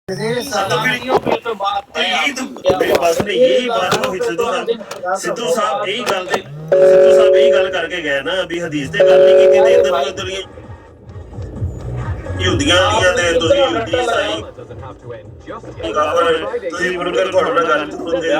ਸਿੱਧੂ ਸਾਹਿਬ ਇਹੀ ਗੱਲ ਕਰਕੇ ਗਏ ਨਾ ਵੀ ਹਦੀਸ ਤੇ ਗੱਲ ਨਹੀਂ ਕੀਤੀ ਤੇ ਇਧਰ ਉਧਰ ਯਹੂਦੀਆਂ ਤੇ ਤੁਸੀਂ ਯਹੂਦੀ ਸਾਈ ਤੁਸੀਂ ਮੁਰਗਰ ਤੁਹਾਡਾ ਗੱਲ ਸੁਣਦੇ ਹੋ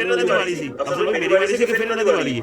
ਇਹਨਾਂ ਦੀ ਵਾਲੀ ਸੀ ਅਸਲ ਵਿੱਚ ਮੇਰੀ ਵਾਲੀ ਸੀ ਕਿ ਫਿਰ ਇਹਨਾਂ ਦੀ ਵਾਲੀ ਹੈ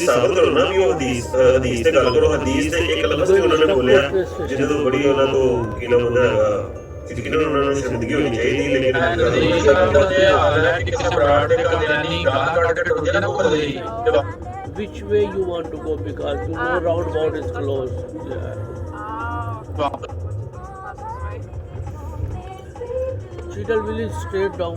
ਸਾਬਤ ਕਰੋ ਨਾ ਵੀ ਉਹ ਹਦੀਸ ਤੇ ਗੱਲ ਕਰੋ ਹਦੀਸ ਤੇ ਇੱਕ ਲਫ਼ਜ਼ ਵੀ ਉਹਨਾਂ ਨੇ ਬੋਲਿਆ ਜਿਹਦੇ ਤੋਂ ਬੜੀ ਉਹਨਾਂ ਤੋਂ ਕੀ ਨਾਮ ਹੁੰਦਾ ਹੈਗਾ ਕਿਹਨਾਂ ਨੂੰ ਉਹਨਾਂ ਨੂੰ ਸ਼ਰਮਿੰਦਗੀ ਹੋਣੀ ਚਾਹੀਦੀ ਲੇਕਿਨ which way you want to go because you know roundabout is closed. Cheetal village straight down.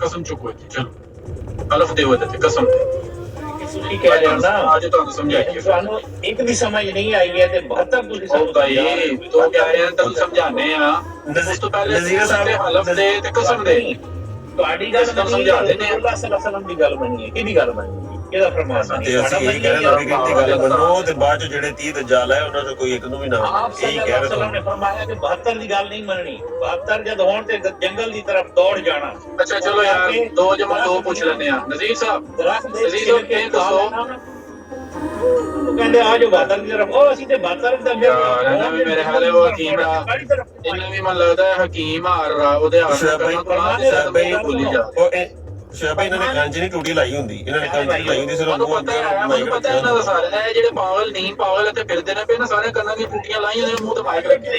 ਕਸਮ ਚੁੱਕੋ ਚਲੋ ਹਲਫ ਦਿਓ ਤੇ ਕਸਮ ਤੁਸੀਂ ਕਹਿ ਰਹੇ ਹੋ ਨਾ ਅੱਜ ਤੁਹਾਨੂੰ ਸਮਝਾਈਏ ਤੁਹਾਨੂੰ ਇੱਕ ਵੀ ਸਮਝ ਨਹੀਂ ਆਈ ਹੈ ਤੇ 72 ਤੁਸੀਂ ਸਮਝਾਈਏ ਤੋ ਕਹਿ ਰਹੇ ਹਾਂ ਤੁਹਾਨੂੰ ਸਮਝਾਣੇ ਆ ਉਸ ਤੋਂ ਪਹਿਲੇ ਨਜ਼ੀਰ ਸਾਹਿਬ ਹਲਫ ਦੇ ਤੇ ਕਸਮ ਦੇ ਤੁਹਾਡੀ ਗੱਲ ਸਮਝਾਦੇ ਨੇ ਅੱਲਾਹ ਸੱਲੱਲਾਹੁ ਅਲੈਹਿ ਵਸੱਲਮ ਦੀ ਗੱਲ ਬਣੀ ਹੈ ਕਿਹਦੀ ਗੱਲ ਬਣੀ ਇਹਦਾ ਫਰਮਾਨ ਤੇ ਅਸੀਂ ਇਹ ਕਹਿ ਰਹੇ ਹਾਂ ਕਿ ਇਹਦੀ ਗੱਲ ਮੰਨੋ ਤੇ ਬਾਅਦ ਚ ਜਿਹੜੇ 30 ਦਜਾਲ ਹੈ ਉਹਨਾਂ ਚੋਂ ਕੋਈ ਇੱਕ ਨੂੰ ਵੀ ਨਾ ਇਹੀ ਕਹਿ ਰਹੇ ਹੋ ਨੇ ਫਰਮਾਇਆ ਕਿ 72 ਦੀ ਗੱਲ ਨਹੀਂ ਮੰਨਣੀ 72 ਜਦ ਹੋਣ ਤੇ ਜੰਗਲ ਦੀ ਤਰਫ ਦੌੜ ਜਾਣਾ ਅੱਛਾ ਚਲੋ ਯਾਰ ਦੋ ਜਮਾ ਦੋ ਪੁੱਛ ਲੈਂਦੇ ਆ ਨਜ਼ੀਰ ਸਾਹਿਬ ਨਜ਼ੀਰ ਸਾਹਿਬ ਕੀ ਦੱਸੋ ਕਹਿੰਦੇ ਆ ਜੋ 72 ਦੀ ਤਰਫ ਉਹ ਅਸੀਂ ਤੇ 72 ਦੇ ਅੱਗੇ ਮੇਰੇ ਹਾਲੇ ਉਹ ਹਕੀਮ ਦਾ ਇਹਨਾਂ ਵੀ ਮਨ ਲੱਗਦਾ ਹੈ ਹਕੀਮ ਹਾਰ ਉਹਦੇ ਹਾਰ ਬਈ ਭੁੱਲੀ ਜਾ ਸ਼ਾਬਾ ਇਹਨਾਂ ਨੇ ਕੰਜ ਨਹੀਂ ਟੂਟੀ ਲਾਈ ਹੁੰਦੀ ਇਹਨਾਂ ਨੇ ਕੰਜ ਲਾਈ ਹੁੰਦੀ ਸਿਰਫ ਮੈਨੂੰ ਪਤਾ ਇਹਨਾਂ ਦਾ ਸਾਰੇ ਇਹ ਜਿਹੜੇ ਪਾਗਲ ਨਹੀਂ ਪਾਗਲ ਤੇ ਫਿਰਦੇ ਨੇ ਪਏ ਨਾ ਸਾਰੇ ਕੰਨਾਂ ਦੀਆਂ ਟੂਟੀਆਂ ਲਾਈਆਂ ਨੇ ਮੂੰਹ ਤੇ ਮਾਈਕ ਰੱਖੇ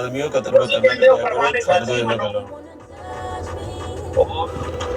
ਆਦਮੀ ਹੋ ਕਤਲ ਕਰਨਾ ਛੱਡ ਦੋ ਇਹਨਾਂ ਗੱਲਾਂ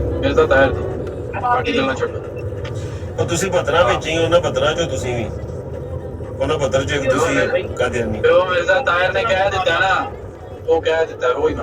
ਮਿਰਜ਼ਾ ਤਾਹਿਰ ਦੀ ਬਾਕੀ ਗੱਲਾਂ ਛੱਡੋ ਉਹ ਤੁਸੀਂ ਪਤਰਾ ਵਿੱਚ ਹੀ ਉਹਨਾਂ ਪਤਰਾ ਚੋਂ ਤੁਸੀਂ ਵੀ ਉਹਨਾਂ ਪਤਰ ਚ ਤੁਸੀਂ ਕਾਦਰ ਨਹੀਂ ਉਹ ਮਿਰਜ਼ਾ ਤਾਹਿਰ ਨੇ ਕਹਿ ਦਿੱਤਾ ਨਾ ਉਹ ਕਹਿ ਦਿੱਤਾ ਰੋਈ ਨਾ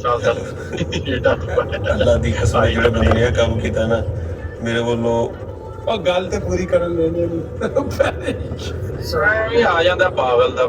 ਚੱਲ ਅੱਲਾਹ ਦੀ ਕਸਮ ਜਿਹੜਾ ਬੰਦੇ ਨੇ ਕੰਮ ਕੀਤਾ ਨਾ ਮੇਰੇ ਵੱਲੋਂ ਉਹ ਗੱਲ ਤੇ ਪੂਰੀ ਕਰਨ ਲੈਣੇ ਨੂੰ ਵੀ ਆ ਜਾਂਦਾ ਪਾਗਲ ਦਾ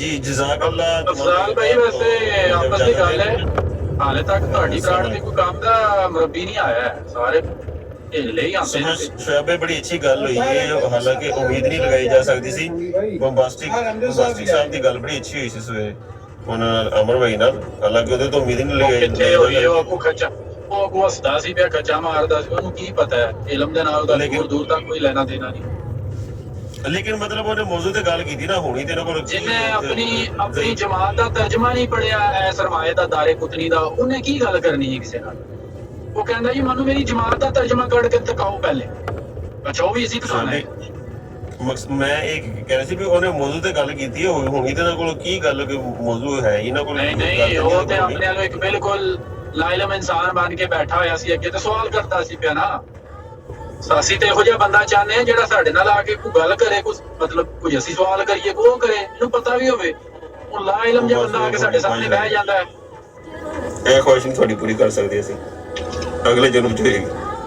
ਜੀ ਜਜ਼ਾਕ ਅੱਲਾ ਅਫਜ਼ਾਲ ਭਾਈ ਵੈਸੇ ਆਪਸ ਦੀ ਗੱਲ ਹੈ ਹਾਲੇ ਤੱਕ ਤੁਹਾਡੀ ਕਾਰਡ ਦੀ ਕੋਈ ਕੰਮ ਦਾ ਮੁਰੱਬੀ ਨਹੀਂ ਆਇਆ ਹੈ ਸਾਰੇ ਢਿੱਲੇ ਹੀ ਆਉਂਦੇ ਨੇ ਸ਼ਾਬੇ ਬੜੀ ਅੱਛੀ ਗੱਲ ਹੋਈ ਹੈ ਹਾਲਾਂਕਿ ਉਮੀਦ ਨਹੀਂ ਲਗਾਈ ਜਾ ਸਕਦੀ ਸੀ ਬੰਬਾਸਟਿਕ ਸਾਹਿਬ ਦੀ ਗੱਲ ਬੜੀ ਅੱਛੀ ਹੋਈ ਸੀ ਸਵੇਰੇ ਉਹਨਾਂ ਨਾਲ ਅਮਰ ਭਾਈ ਨਾਲ ਹਾਲਾਂਕਿ ਉਹਦੇ ਤੋਂ ਉਮੀਦ ਨਹੀਂ ਲਗਾਈ ਕਿੱਥੇ ਹੋਈ ਹੈ ਉਹ ਕੋ ਖੱਚਾ ਉਹ ਕੋ ਹੱਸਦਾ ਸੀ ਪਿਆ ਖੱਚਾ ਮਾਰਦਾ ਸੀ ਉਹਨੂੰ ਕੀ ਪਤਾ ਹੈ ਇਲਮ ਦੇ ਨਾਲ ਉਹਦਾ ਦੂਰ ਤੱਕ ਕੋਈ ਲੈਣਾ ਦੇਣਾ ਨਹੀਂ ਲੇਕਿਨ ਮਤਲਬ ਉਹਨੇ ਮੌਜੂਦ ਤੇ ਗੱਲ ਕੀਤੀ ਨਾ ਹੋਣੀ ਤੇਰੇ ਕੋਲ ਜਿਹਨੇ ਆਪਣੀ ਜਮਾਤ ਦਾ ਤਰਜਮਾ ਨਹੀਂ ਪੜਿਆ ਐ ਸਰਮਾਏ ਦਾ ਦਾਰੇ ਕੁਤਨੀ ਦਾ ਉਹਨੇ ਕੀ ਗੱਲ ਕਰਨੀ ਹੈ ਕਿਸੇ ਨਾਲ ਉਹ ਕਹਿੰਦਾ ਜੀ ਮੈਨੂੰ ਮੇਰੀ ਜਮਾਤ ਦਾ ਤਰਜਮਾ ਕੱਢ ਕੇ ਦਿਖਾਓ ਪਹਿਲੇ ਅੱਛਾ ਉਹ ਵੀ ਇਸੇ ਦਿਖਾਣਾ ਹੈ ਮੈਂ ਇਹ ਕਹਿ ਰਿਹਾ ਸੀ ਵੀ ਉਹਨੇ ਮੌਜੂਦ ਤੇ ਗੱਲ ਕੀਤੀ ਹੈ ਹੋਣੀ ਤੇਰੇ ਕੋਲ ਕੀ ਗੱਲ ਮੌਜੂਦ ਹੈ ਇਹਨਾਂ ਕੋਲ ਨਹੀਂ ਉਹ ਤੇ ਆਪਣੇ ਵੱਲੋਂ ਇੱਕ ਬਿਲਕੁਲ ਲਾਇਲਮ ਇਨਸਾਨ ਬਣ ਕੇ ਬੈਠਾ ਹੋਇਆ ਸੀ ਅੱਗੇ ਤੇ ਸਵਾਲ ਕਰਦਾ ਸੀ ਪਿਆ ਨਾ ਅਸੀਂ ਤੇ ਇਹੋ ਜਿਹਾ ਬੰਦਾ ਚਾਹੁੰਦੇ ਆ ਜਿਹੜਾ ਸਾਡੇ ਨਾਲ ਆ ਕੇ ਕੋਈ ਗੱਲ ਕਰੇ ਕੁਝ ਮਤਲਬ ਕੋਈ ਅਸੀਂ ਸਵਾਲ ਕਰੀਏ ਕੋਈ ਉਹ ਕਰੇ ਇਹਨੂੰ ਪਤਾ ਵੀ ਹੋਵੇ ਉਹ ਲਾ ਇਲਮ ਜਿਹਾ ਬੰਦਾ ਆ ਕੇ ਸਾਡੇ ਸਾਹਮਣੇ ਬਹਿ ਜਾਂਦਾ ਹੈ ਇਹ ਖੁਆਇਸ਼ ਤੁਹਾਡੀ ਪੂਰੀ ਕਰ ਸਕਦੇ ਅਸੀਂ ਅਗਲੇ ਜਨਮ ਚ ਹੋਏਗੀ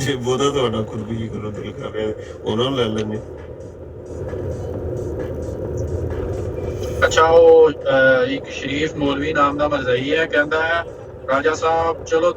ਜੇ ਬੋਦਾ ਤੁਹਾਡਾ ਖੁਦਕੁਸ਼ੀ ਕਰੋ ਦਿਲ ਕਰ ਰਿਹਾ ਉਹਨਾਂ ਨੂੰ ਲੈ ਲੈਣੇ ਅੱਛਾ ਉਹ ਇੱਕ ਸ਼ਰੀਫ ਮੌਲਵੀ ਨਾਮ ਦਾ ਮਰਜ਼ਈ ਹੈ ਕਹਿੰਦਾ ਹੈ ਰਾਜਾ ਸਾਹਿਬ ਚਲੋ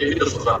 ਇਹ ਵੀ ਦੱਸੋ ਸਾਹਿਬ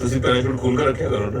ਤੁਸੀਂ ਪੈਰਾਸ਼ੂਟ ਖੋਲ ਕੇ ਰੱਖਿਆ ਕਰੋ ਨਾ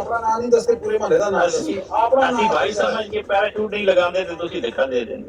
ਆਪਣਾ ਨਾਮ ਨਹੀਂ ਦੱਸਦੇ ਪੂਰੇ ਮਹੱਲੇ ਦਾ ਨਾਮ ਦੱਸੀ ਆਪਣਾ ਅਸੀਂ ਭਾਈ ਸਮਝ ਕੇ ਪੈਰਾਸ਼ੂਟ ਨਹੀਂ ਲਗਾਉਂਦੇ ਤੇ ਤੁਸੀਂ ਦਿਖਾ ਦੇ ਦਿੰਦੇ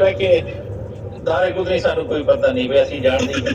ਹੈ ਕਿ ਦਾਰੇ ਕੁਦਰੀ ਸਾਨੂੰ ਕੋਈ ਪਤਾ ਨਹੀਂ ਵੀ ਅਸੀਂ ਜਾਣਦੇ ਨਹੀਂ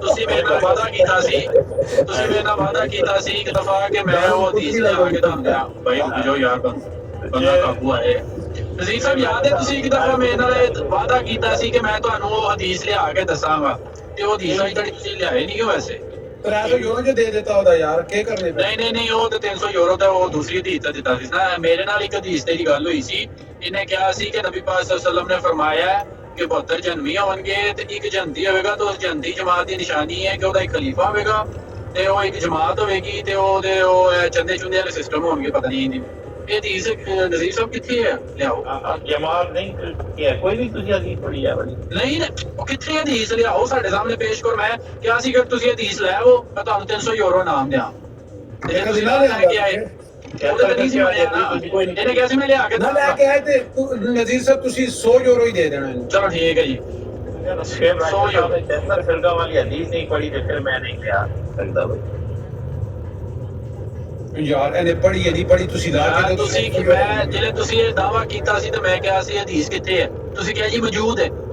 ਤੁਸੀਂ ਮੇਰੇ ਨਾਲ ਵਾਅਦਾ ਕੀਤਾ ਸੀ ਇੱਕ ਦਫਾ ਕਿ ਮੈਂ ਉਹ ਹਦੀਸ ਲੈ ਕੇ ਤੁਹਾਨੂੰ ਭਾਈ ਜੋ ਯਾਰ ਬੰਦਾ ਕਾਬੂ ਆਏ ਨਜ਼ੀਰ ਸਾਹਿਬ ਯਾਦ ਹੈ ਤੁਸੀਂ ਇੱਕ ਦਫਾ ਮੇਰੇ ਨਾਲ ਵਾਅਦਾ ਕੀਤਾ ਸੀ ਕਿ ਮੈਂ ਤੁਹਾਨੂੰ ਉਹ ਹਦੀਸ ਲਿਆ ਕੇ ਦੱਸਾਂਗਾ ਤੇ ਉਹ ਹਦੀਸ ਅਜੇ ਤੱਕ ਤੁਸੀਂ ਲਿਆਏ ਨਹੀਂ ਹੋ ਵੈਸੇ 300 ਯੂਰੋ ਜੋ ਦੇ ਦਿੱਤਾ ਉਹਦਾ ਯਾਰ ਕੀ ਕਰਨੇ ਪਏ ਨਹੀਂ ਉਹ ਤੇ 300 ਯੂਰੋ ਦਾ ਉਹ ਦੂਸਰੀ ਹਦੀਸ ਦਾ ਦਿੱਤਾ ਸੀ ਨਾ ਮੇਰੇ ਨਾਲ ਇੱਕ ਹਦੀਸ ਤੇ ਦੀ ਗੱਲ ਹੋਈ ਸੀ ਇਹਨੇ ਕਿਹਾ ਸੀ ਕਿ ਨਬੀ ਪਾਕ ਸੱਲੱਲਾਹੁ ਅਲੈਹਿ ਵਸੱਲਮ ਨੇ ਫਰਮਾਇਆ ਕਿ 72 ਜਨਮੀ ਹੋਣਗੇ ਤੇ ਇੱਕ ਜਨਤੀ ਹੋਵੇਗਾ ਤਾਂ ਉਸ ਜਨਤੀ ਜਮਾਤ ਦੀ ਨਿਸ਼ਾਨੀ ਹੈ ਕਿ ਉਹਦਾ ਇੱਕ ਖਲੀਫਾ ਹੋਵੇਗਾ ਤੇ ਉਹ ਇੱਕ ਜਮਾਤ ਹੋਵੇਗੀ ਤੇ ਉਹਦੇ ਉਹ ਚੰਦੇ ਚੁੰਦੇ ਵਾਲੇ ਸਿਸਟਮ ਹੋਣਗੇ ਪਤਾ ਨਹੀਂ ਇਹ ਹਦੀਸ ਨਜ਼ੀਰ ਸਾਹਿਬ ਕਿੱਥੇ ਹੈ ਲਿਆਓ ਜਮਾਤ ਨਹੀਂ ਕਿ ਕੋਈ ਵੀ ਤੁਸੀਂ ਅਸੀਂ ਪੜੀ ਆ ਵਾਲੀ ਨਹੀਂ ਉਹ ਕਿੱਥੇ ਹਦੀਸ ਲਿਆਓ ਸਾਡੇ ਸਾਹਮਣੇ ਪੇਸ਼ ਕਰੋ ਮੈਂ ਕਿਹਾ ਸੀ ਕਿ ਤੁਸੀਂ ਹਦੀਸ ਲੈ ਆਓ ਮੈਂ ਤੁਹਾਨੂੰ 300 ਯੂਰੋ ਇਨਾਮ ਦਿਆਂ ਤੇ ਤੁਸੀਂ ਲੈ ਕੇ ਆਏ ਇਹਨੇ ਕਿਹਾ ਸੀ ਮੈਂ ਲਿਆ ਕੇ ਨਾ ਲੈ ਕੇ ਆਏ ਤੇ ਨਜ਼ੀਰ ਸਾਹਿਬ ਤੁਸੀਂ 100 ਯੂਰੋ ਹੀ ਦੇ ਦੇਣਾ ਇਹਨੂੰ ਚਲੋ ਠੀਕ ਹੈ ਜੀ ਫਿਰਗਾ ਵਾਲੀ ਹਦੀਸ ਨਹੀਂ ਪੜੀ ਤੇ ਫਿਰ ਮੈਂ ਨਹੀਂ ਲਿਆ ਸਕਦਾ ਬਈ ਯਾਰ ਇਹਨੇ ਪੜੀ ਨਹੀਂ ਪੜੀ ਤੁਸੀਂ ਲਾ ਕੇ ਤੁਸੀਂ ਮੈਂ ਜਿਹੜੇ ਤੁਸੀਂ ਇਹ ਦਾਵਾ ਕੀਤਾ ਸੀ ਤੇ ਮੈਂ ਕਿਹਾ ਸੀ ਹਦੀਸ ਕਿੱਥੇ ਹੈ ਤੁਸੀਂ ਕਿਹਾ ਜੀ ਮੌਜੂਦ ਹੈ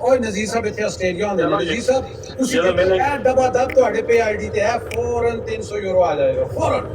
ਓਏ ਨਜ਼ੀਰ ਸਾਹਿਬ ਇੱਥੇ ਆਸਟ੍ਰੇਲੀਆ ਹੁੰਦੇ ਨੇ। ਨਜ਼ੀਰ ਸਾਹਿਬ ਤੁਸੀਂ ਇਹ ਡੱਬਾ ਦਬ ਤੁਹਾਡੇ ਪੇ ਆਈਡੀ ਤੇ ਹੈ, ਫੌਰਨ 300 ਯੂਰੋ ਆ ਜਾਏਗਾ ਫੌਰਨ।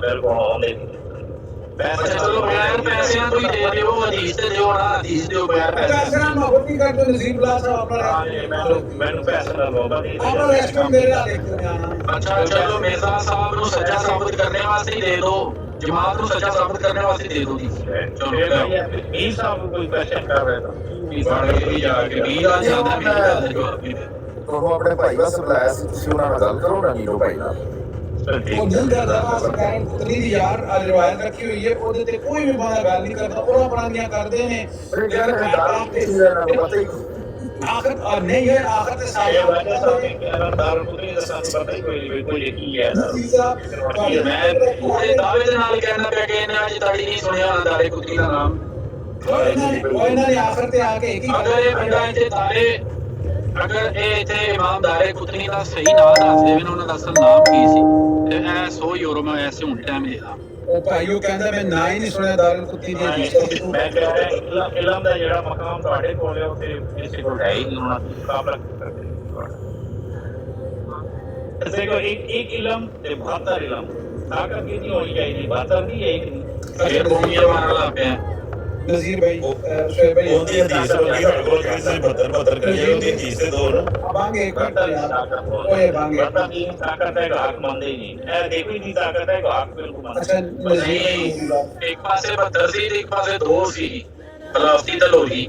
ਬਿਲਕੁਲ ਆਉਂਦੇ ਅੱਛਾ ਚਲੋ ਬਗੈਰ ਪੈਸਿਆਂ ਤੋਂ ਹੀ ਦੇ ਦਿਓ, ਹਦੀਸ ਤੇ ਦਿਓ ਨਾ, ਹਦੀਸ ਦਿਓ ਬਗੈਰ ਪੈਸੇ। ਪੈਸੇ ਮੁਹੱਬਤ ਨਹੀਂ ਕਰਦੇ ਨਜ਼ੀਰ ਬਲਾ ਸਾਹਿਬ ਆਪਣਾ ਮੈਨੂੰ ਪੈਸੇ ਨਾ ਲਾਉਂਦਾ ਨਹੀਂ ਆਪਣਾ ਰੈਸਟੋਰੈਂਟ ਮੇਰੇ ਨਾਲ ਇੱਕ ਜਾਣਾ। ਅੱਛਾ ਚਲੋ ਮਿਰਜ਼ਾ ਸਾਹਿਬ ਨੂੰ ਸੱਚਾ ਸਾਬਤ ਕਰਨੇ ਵਾਸਤੇ ਹੀ ਦੇ ਦਿਓ, ਜਮਾਤ ਨੂੰ ਸੱਚਾ ਸਾਬਤ ਕਰਨੇ ਵਾਸਤੇ ਦੇ ਦਿਓ ਜੀ। ਚਲੋ ਇਹ ਸਭ ਕੋਈ ਕੁਐਸਚਨ ਕਰ ਰਿਹਾ ਤਾਂ ਬਣ ਗਈ ਜਾ ਕੇ 20 ਦਾ ਜਾਂਦਾ ਵੀ ਜਵਾਬ ਨਹੀਂ ਦੇ। ਤੁਹਾਨੂੰ ਆਪਣੇ ਭਾਈ ਵਾਸਤੇ ਬੁਲਾਇਆ ਸੀ, ਤੁਸੀਂ ਉਹਨਾਂ ਨਾਲ ਗੱਲ ਕਰੋ ਨਾ ਨੀਟੋ ਭਾਈ ਨਾਲ। ਉਹ ਦਿਲ ਦਾ ਦਵਾ ਸਰਕਾਰ ਪੁੱਤਰੀ ਦੀ ਯਾਰ ਆ ਰਿਵਾਇਤ ਰੱਖੀ ਹੋਈ ਹੈ, ਉਹਦੇ ਤੇ ਕੋਈ ਵੀ ਬੰਦਾ ਗੱਲ ਨਹੀਂ ਕਰਦਾ, ਉਹਨਾਂ ਬਰਾਂਦੀਆਂ ਕਰਦੇ ਨੇ। ਯਾਰ ਪਤਾ ਹੀ ਆਖਰ ਨਹੀਂ ਹੈ, ਆਖਰ ਤੇ ਇਹ ਸਾਰੇ ਵਾਜਾ ਸਾਹਿਬ ਨੇ ਦਾਰੂ ਪੁੱਤਰੀ ਦਾ ਸਾਨੂੰ ਪਤਾ ਹੀ ਕੋਈ ਕੀ ਹੈ ਮੈਂ ਪੂਰੇ ਦਾਅਵੇ ਦੇ ਨਾਲ ਕਹਿਣਾ ਪਿਆ ਕਿ ਇਹਨੇ ਅੱਜ ਤੱਕ ਨਹੀਂ ਸੁਣਿਆ ਦਾਰੇ ਕੁੱਤੀ ਦਾ ਨਾਮ। ਇਹਨਾਂ ਨੇ ਆਖਰ ਤੇ ਆ ਕੇ ਇੱਕ ਹੀ ਅਗਰ ਇਹ ਬੰਦਾ ਇੱਥੇ ਦਾਰੇ, ਅਗਰ ਇਹ ਇੱਥੇ ਇਮਾਮ ਦਾਰੇ ਕੁਤਨੀ ਦਾ ਸਹੀ ਨਾਮ ਦੱਸ ਦੇਵੇ ਨਾ, ਉਹਨਾਂ ਦਾ ਅਸਲ ਨਾਮ ਕੀ ਸੀ, ਤੇ ਇਹ 100 ਯੂਰੋ ਮੈਂ ਐਸੇ ਹੁਣ ਟਾਈਮ ਦੇਦਾ। ਉਹ ਭਾਈ ਉਹ ਕਹਿੰਦਾ ਮੈਂ ਨਾ ਹੀ ਨਹੀਂ ਸੁਣਿਆ ਦਾਰੁਲ ਕੁੱਤੀ ਦੀ ਹਦੀਸ। ਮੈਂ ਕਹਿ ਰਿਹਾ ਇਲਮ ਦਾ ਜਿਹੜਾ ਮਕਾਮ ਤੁਹਾਡੇ ਕੋਲ ਹੈ ਉਹ ਤੇ ਕਿਸੇ ਕੋਲ ਹੈ ਹੀ ਨਹੀਂ, ਉਹਨਾਂ ਦੀ ਮੁਕਾਬਲਾ ਕਰਦੇ ਦੇਖੋ ਇੱਕ ਇਲਮ ਤੇ 72 ਇਲਮ ਤਾਕਤ ਕਿੰਨੀ ਹੋਣੀ ਚਾਹੀਦੀ, 72 ਨਹੀਂ ਹੈ ਇੱਕ ਨਹੀਂ। ਇਹ ਭੂਮੀਆ ਮਾਰਨ ਲੱਗ ਪਿਆ ਨਜ਼ੀਰ ਭਾਈ ਸ਼ੋਇਬ ਭਾਈ ਉਹਦੀ ਹਦੀਸ ਵਰਗੀ ਸਾਡੇ ਕੋਲ ਜਿਹੜੀ ਤੁਸੀਂ 72 ਕਰੀਏ, ਉਹਦੀ ਹਦੀਸ ਤੇ ਦੋ ਨਾ। ਬਾਂਗੇ ਇੱਕ ਮਿੰਟ ਯਾਰ ਓਏ ਓਏ ਬਾਂਗੇ। ਪਤਾ ਨਹੀਂ ਤਾਕਤ ਹੈ ਗਾਹਕ ਮੰਨਦੇ ਹੀ ਨਹੀਂ, ਇਹ ਦੇਖੋ ਹੀ ਨਹੀਂ ਤਾਕਤ ਹੈ ਗਾਹਕ ਬਿਲਕੁਲ ਮੰਨਦੇ ਅੱਛਾ ਨਜ਼ੀਰ ਨਹੀਂ, ਇੱਕ ਪਾਸੇ 72 ਸੀ ਤੇ ਇੱਕ ਪਾਸੇ 2 ਸੀ, ਖਲਾਫਤੀ ਤਲੋਰੀ।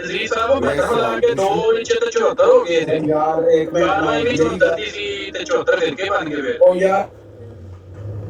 ਨਜ਼ੀਰ ਸਾਹਿਬ, 72 ਲਾ ਕੇ 2 ਨੀਚੇ ਤੇ 74 ਹੋ ਗਏ ਨੇ। ਯਾਰ ਇੱਕ ਕਾਰਵਾਈ ਵੀ 74 ਮਿੰਟ ਦੀ ਸੀ ਤੇ 74 ਫਿਰਕੇ ਬਣ ਗਏ ਫਿਰ। ਉਹ ਯਾਰ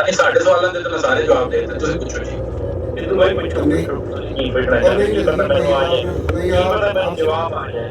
ਅਰੇ ਸਾਡੇ ਸਵਾਲਾਂ ਦੇ ਤਾਂ ਸਾਰੇ ਜਵਾਬ ਦੇ ਦਿੱਤੇ, ਤੁਸੀਂ ਪੁੱਛੋ ਜੀ। ਇਹ ਤੋਂ ਬਾਈ ਪੁੱਛੋ ਕੀ ਬੈਠਣਾ ਹੈ ਇਹ ਪਤਾ ਮੈਨੂੰ ਆ ਜਾਏ, ਇਹ ਪਤਾ ਮੈਨੂੰ ਜਵਾਬ ਆ ਜਾਏ।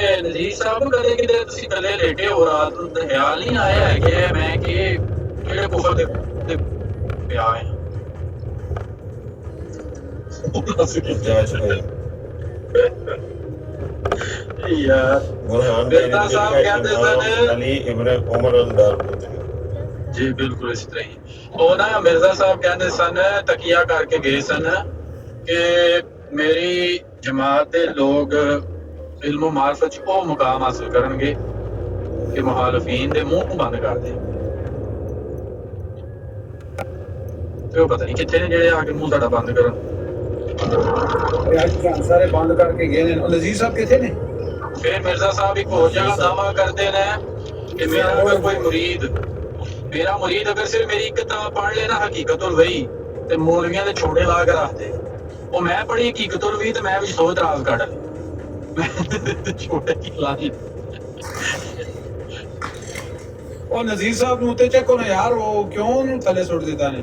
ਇਹ ਨਜ਼ੀਰ ਸਾਹਿਬ ਕਦੇ ਕਿਤੇ ਤੁਸੀਂ ਕੱਲੇ ਲੇਟੇ ਹੋ ਰਾਤ ਨੂੰ ਤਾਂ ਖਿਆਲ ਨਹੀਂ ਆਇਆ ਹੈ ਕਿ ਮੈਂ ਕਿਹੜੇ ਕੁਫਰ ਦੇ ਪਿਆ ਹੈ। ਯਾਰ ਬੁਰਹਾਨ ਮਿਰਜ਼ਾ ਸਾਹਿਬ ਕਹਿੰਦੇ ਸਨ ਅਲੀ ਇਬਨ ਉਮਰ ਅਲ-ਦਾਰ ਜੀ ਬਿਲਕੁਲ ਇਸ ਤਰ੍ਹਾਂ ਹੀ। ਉਹ ਨਾ ਮਿਰਜ਼ਾ ਸਾਹਿਬ ਕਹਿੰਦੇ ਸਨ, ਤਕੀਆ ਕਰਕੇ ਗਏ ਸਨ ਕਿ ਮੇਰੀ ਜਮਾਤ ਦੇ ਲੋਕ ਇਲਮ ਮਾਰਫਤ ਚ ਉਹ ਮੁਕਾਮ ਹਾਸਲ ਕਰਨਗੇ ਕਿ ਮੁਖਾਲਫੀਨ ਦੇ ਮੂੰਹ ਬੰਦ ਕਰ ਦੇ। ਤੇ ਉਹ ਪਤਾ ਨਹੀਂ ਕਿੱਥੇ ਨੇ ਜਿਹੜੇ ਆ ਕੇ ਮੂੰਹ ਸਾਡਾ ਬੰਦ ਕਰਨ। ਅੱਜ ਸਾਰੇ ਬੰਦ ਕਰਕੇ ਗਏ ਨੇ। ਨਜ਼ੀਰ ਸਾਹਿਬ ਕਿੱਥੇ ਨੇ? ਫਿਰ ਮਿਰਜ਼ਾ ਸਾਹਿਬ ਇੱਕ ਹੋਰ ਜਗ੍ਹਾ ਦਾਵਾ ਕਰਦੇ ਨੇ ਕਿ ਮੇਰਾ ਅਗਰ ਕੋਈ ਮੁਰੀਦ ਅਗਰ ਸਿਰਫ ਮੇਰੀ ਇੱਕ ਕਿਤਾਬ ਪੜ੍ਹ ਲੈ ਨਾ ਹਕੀਕਤੁਲ ਵਹੀ, ਤੇ ਮੌਲਵੀਆਂ ਦੇ ਛੋੜੇ ਲਾ ਕੇ ਰੱਖ ਦੇ। ਉਹ ਮੈਂ ਪੜ੍ਹੀ ਹਕੀਕਤੁਲ ਵਹੀ ਤੇ ਮੈਂ ਵੀ 100 ਇਤਰਾਜ਼ ਕੱਢ ਲਏ। ਛੋਟੇ ਕੀ ਲਾਈ। ਉਹ ਨਜ਼ੀਰ ਸਾਹਿਬ ਨੂੰ ਉੱਤੇ ਚੱਕੋ ਨਾ ਯਾਰ, ਉਹ ਕਿਉਂ ਉਹਨੂੰ ਥੱਲੇ ਸੁੱਟ ਦਿੱਤਾ ਨੇ?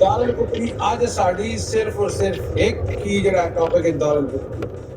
ਦਾਰੁਲ ਕੁਤਨੀ ਅੱਜ ਸਾਡੀ ਸਿਰਫ ਔਰ ਸਿਰਫ ਇੱਕ ਹੀ ਜਿਹੜਾ ਟੌਪਿਕ ਹੈ ਦਾਰੁਲ ਕੁਤਨੀ।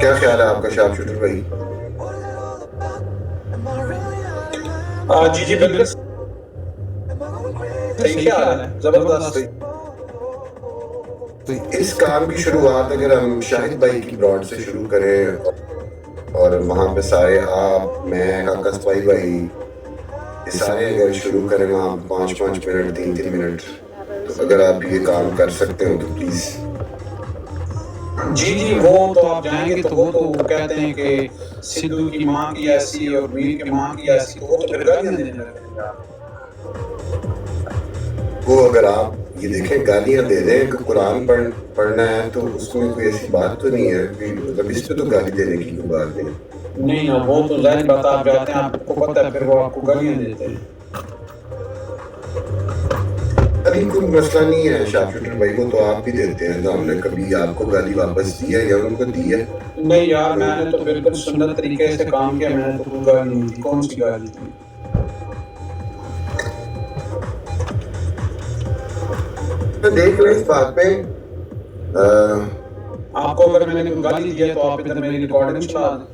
کیا خیال ہے آپ کا شارپ شوٹر بھائی؟ جی جی بالکل صحیح خیال ہے، زبردست. تو اس کام کی شروعات اگر ہم شاہد بھائی کی براڈ سے شروع کریں اور وہاں پہ سارے آپ، میں، کاکا سپائی بھائی، یہ سارے اگر شروع کریں وہاں 5-5 منٹ 3-3 منٹ، تو اگر آپ یہ کام کر سکتے ہو تو پلیز. جی جی وہ تو آپ جائیں گے تو وہ تو کہتے ہیں کہ سدھو کی ماں کی ایسی اور میر کی ماں کی ایسی، تو وہ تو پھر گالیاں دینے لگتے ہیں یار. وہ اگر آپ یہ دیکھیں گالیاں دے دیں کہ قرآن پڑھنا ہے تو اس میں کوئی ایسی بات تو نہیں ہے کہ مطلب اس پہ تو گالی دینے کی کوئی بات نہیں. نہیں نا، وہ تو ظاہر بات، آپ جاتے ہیں آپ کو پتہ ہے پھر وہ آپ کو گالیاں دیتے ہیں. ابھی کوئی مسئلہ نہیں ہے شارپ شوٹر بھائی کو تو آپ بھی دیتے ہیں، تو ہم نے کبھی آپ کو گالی واپس دی ہے یا ان کو دی ہے؟ نہیں یار، میں نے تو بالکل سنت طریقے سے کام کیا، میں نے تو کوئی گالی نہیں دی. کون سی گالی تھی؟ تو دیکھ لیں اس بات پہ. آپ کو اگر میں نے کوئی گالی دیا تو آپ ادھر میری ریکارڈنگ چلا دیں.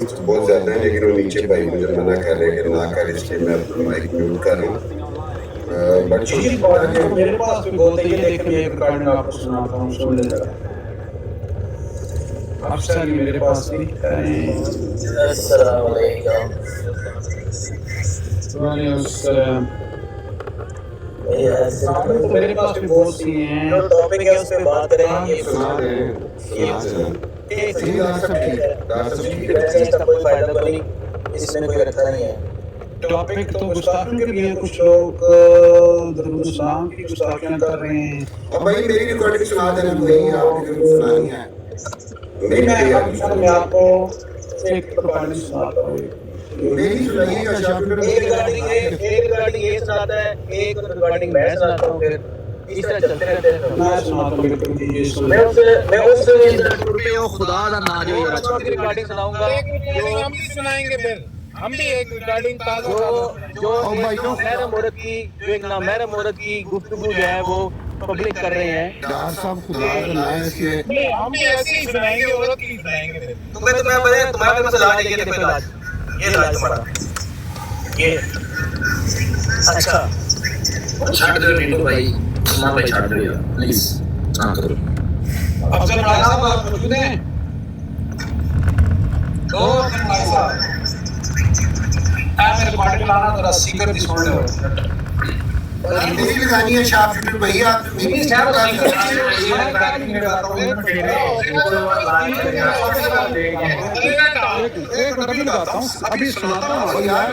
تو بہت زیادہ ہے لیکن وہ نیچے بھائی مجھے منع کر رہے ہیں کہ نہ کر، اس لیے میں اپنا مائک میوٹ کر رہا ہوں. بٹ جی جی میرے پاس بھی بہت ہے، یہ دیکھیں یہ ریکارڈنگ آپ کو سناتا ہوں، سن لے ذرا. افسر یہ میرے پاس بھی ہے. السلام علیکم. وعلیکم السلام. میرے پاس بھی بہت سی ہیں. جو ٹاپک ہے اس پہ بات کریں گے. سنا دیں. صحیح ڈاکٹر صاحب ٹھیک ہے، ڈاکٹر صاحب ٹھیک ہے. اس کا کوئی فائدہ تو نہیں، اس میں کوئی رکھا نہیں ہے. ٹاپک تو گستاخیوں کے بھی ہیں، کچھ لوگ درود السلام کی گستاخیاں کر رہے ہیں. اب بھائی میری ریکارڈنگ سنا دینا کوئی، آپ کی ضرور سنانی ہے. میں آپ کو ایک ریکارڈنگ سناتا ہوں. میری سنائیے گا شارپ شوٹر. ایک ریکارڈنگ یہ سناتا ہے، ایک ریکارڈنگ میں سناتا ہوں، پھر اس طرح چلتے رہتے ہیں. میں سناتا ہوں بالکل یہ سن. میں اس پہ خدا دا نام جو ریکارڈنگ سناؤں گا، ہم بھی سنائیں گے، پھر ہم بھی ایک ریکارڈنگ جو محرم عورت کی، جو ایک نامحرم عورت کی گفتگو جو ہے وہ پبلک کر رہے ہیں. ڈاکٹر صاحب خدا کا نام ہے اس کے. ہم بھی ایسے ہی سنائیں گے، عورت کی سنائیں گے. تمہارے پاس علاج ہے، یہ علاج، یہ علاج تمہارا یہ. اچھا چھاٹ دو ٹینٹو بھائی، ماں پہ چھاٹ دو پلیز، نہ کرو. افضل بھائی صاحب آپ موجود ہیں؟ بھائی صاحب میں ریکارڈنگ لانا ذرا سیکر بھی سن لو. میری لگانی ہے شارپ شوٹر بھائی، آپ میری ابھی سناتا ہوں یار.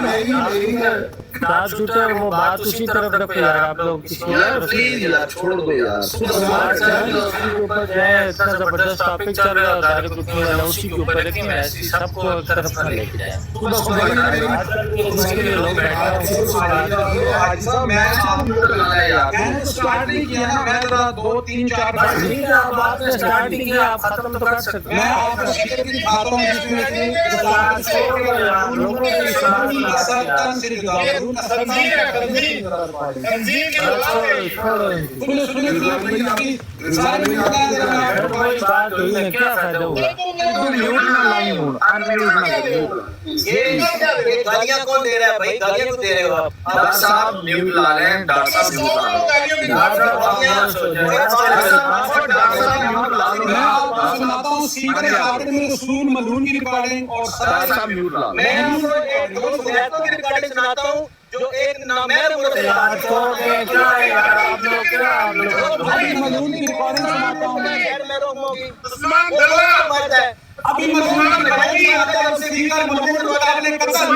شارپ شوٹر وہ بات اسی طرف رکھو یار، آپ لوگ کسی پلیز یار چھوڑ دو یار. اوپر جو ہے اتنا زبردست ٹاپک چل رہا ہوتا ہے، اسی کے اوپر رکھیں، ایسی سب کو ایک طرف نہ لے کے جائیں. اس کے لیے لوگ بیٹھے اسٹارٹ نہیں کیا نا، میں ذرا 2-3-4 آپ نے اسٹارٹنگ کیا، آپ ختم تو کر سکتے میں آپ کو سیکر بھی دکھاتا ہوں جس میں کیا فائدہ ہوا. گالیاں کون دے رہا ہے بھائی؟ گالیاں کیوں دے رہے ہو آپ؟ ڈاکٹر صاحب میوٹ لا لیں، ڈاکٹر صاحب میوٹ لا لیں. میں آپ کو سناتا ہوں سیکر ریکارڈنگ میں رسول ملون کی ریکارڈنگ اور ڈاکٹر صاحب میوٹ لا لیں. میں آپ کو ایک دو سنیتوں کی ریکارڈنگ سناتا ہوں جو ایک نامحرم عورت سے بات کرتا ہوں. ابھی ملون کی ریکارڈنگ سناتا ہوں. غیر محرم ہوگی وہ لوگ مرتا ہے. ابھی ملون کی ریکارڈنگ سیکر ملون کو اپنے قتل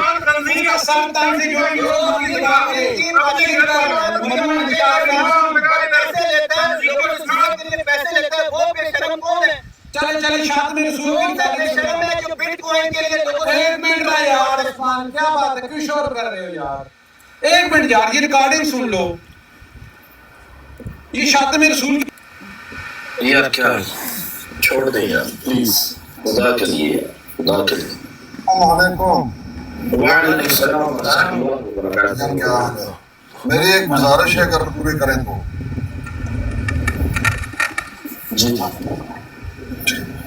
ان کا ساتھ تانے جو ملون کی بات ہے ملون کی پیسے لیتا ہے، جو رسول کے لیے پیسے لیتا ہے، وہ بے شرم کون ہے؟ چل شاعت میں رسول وہ کی بے شرم ہے جو بٹ کوائن کے لیے لوگوں ایک منٹ رہا یار عثمان، کیا بات ہے، کیوں شور کر رہے ہو یار؟ ایک منٹ یار، یہ ریکارڈنگ سن لو. یہ شاعت میں رسول کی یار کیا چھوڑ دیں یار پلیز، خدا کے لیے، خدا کے لیے. السلام علیکم. وعلیکم السلام ورحمۃ اللہ وبرکاتہ. کیا حال ہے؟ میری ایک گزارش ہے، اگر پوری کریں تو.